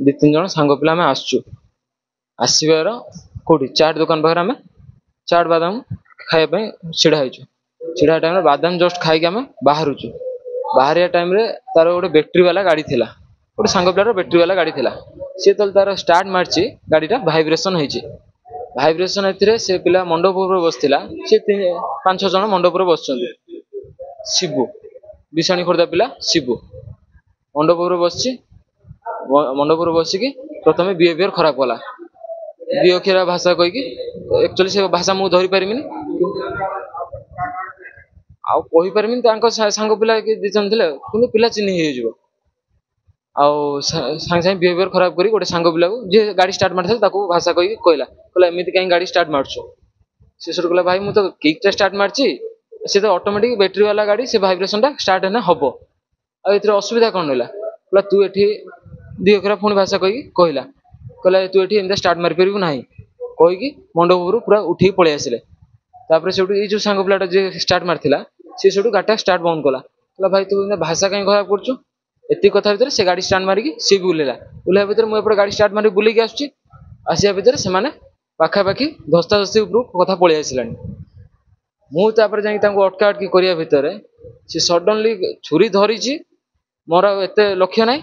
ଦି तीन जन सांग पिला आम आसबार कौटी चाट दुकान पाखे आम चाट बादाम खायापी छिड़ा छिड़ा टाइम बादाम जस्ट खाई आम बाहरुचु बाहर टाइम तार गोटे बैटेरी वाला गाड़ी थिला गोटे सांग पिलार बैटेरी वाला गाड़ी थिला सी तो तार स्टार्ट मार्ची गाड़ीटा भाइब्रेसन होती भाइब्रेसन से पिला मंडप बसला सी 5-6 जन मंडप बस शिबू विषाणी खोर्धा पिला शिबू मंडप बस मंडप बसिकी प्रथम बिहेवियर खराब कला दी अक्षर भाषा कहीकि एक्चुअली से भाषा मुझे धरी पारिनी आईपारे सांग पिला दी जन थे कि पिला चिन्ह सागे सागे बिहेवियर खराब कर गोटे सांग पिला जी गाड़ी स्टार्ट मारता भाषा कहीकि कहला एमती कहीं गाड़ी स्टार्ट मार्चु सी सब कहला भाई मुझे किकटा स्टार्ट मार्ची सी तो ऑटोमेटिक बैटेरी वाला गाड़ी से भाइब्रेशन टा स्टार्ट है हम आ असुविधा कौन रहा कहला तू ये दी अक्षर पुणी भाषा कहीकि कहला तू ये एमती स्टार्ट मारी पारू ना कहीकि मंडप पूरा उठिक पलि आसिले से जो सांग पिलाटा जी स्टार्ट मार्ला सी से गाड़ीटा स्टार्ट बंद कला कहला भाई तू भाषा कहीं खराब कर एति कथा भितर से गाड़ी स्टार्ट मारिकी सी भी उल्लेला भितर मुझे गाड़ी स्टार्ट मारी बुलेकी आसिया भितर से पाखापाखि धस्ता धस्ती उपरू कथा पलि आसला मुझे अटका अटकी करिया भितर सी सडनली छुरी धरी मोर एत लक्ष्य ना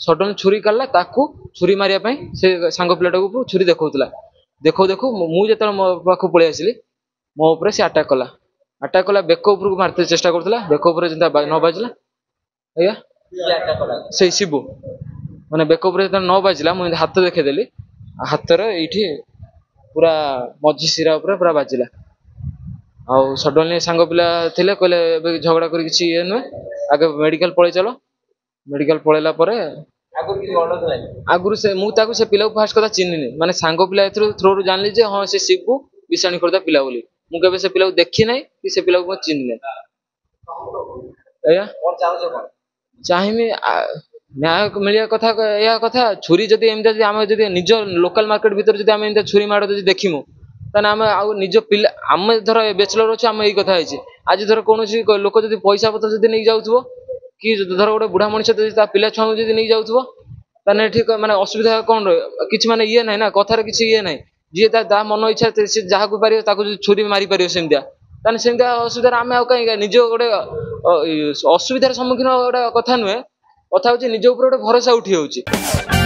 सडन छुरी काढ़ला ताकू छुरी मारिया से सांग पिलाटा छुरी देखा देखो देखो मुझे मो पाख पलि आसली मो से अटाक कला बेक उपरକୁ मारते चेष्टा करता बेक उपर न बाजला आज्ञा से शिबू मैंने बेक उपर न बाजला मुझे हाथ देखीदेली हाथर ये पूरा मझी शिरा पूरा बाजिला आउ सडनली सांग पिला थिले कहले झगड़ा कर किसी ये नुहे आगे मेडिकल पलि चलो मेडिकल पलैला आगुरी से मुझे पिला फास्ट कथा चिन्हनी माने सांग पिला थ्रो जानली जे हाँ से शिबू विषाणी खोर्धा पिला बोली मुझे से पिला देखी ना कि से पिला चिन्हनी चाहिए न्याय मिलिया कथा या कथा छुरी जदि एमती आम जब निज लोकल मार्केट भीतर जब आम छुरी माड़ जब देखिमु ताने आम निज पिला आम धर बैचलर अच्छे आम यही कथा आज धर कौन लोक जब पैसा पत्र जब नहीं जाऊ कि धर गोटे बुढ़ा मनुष्य पिला छुआ जब नहीं जाऊ ताने ठीक माने असुविधा कौन कि माने ये ना कथार किसी ये ना जी मन इच्छा से जहाँ पार छुरी मारी पार सेमतिया ताने सेमतिया असुविधा आम कहीं निज गोटे असुविधार सम्मुखीन गोटे कथा नुहे कथा हूँ निज ऊपर गोटे भरोसा उठी जाऊँ।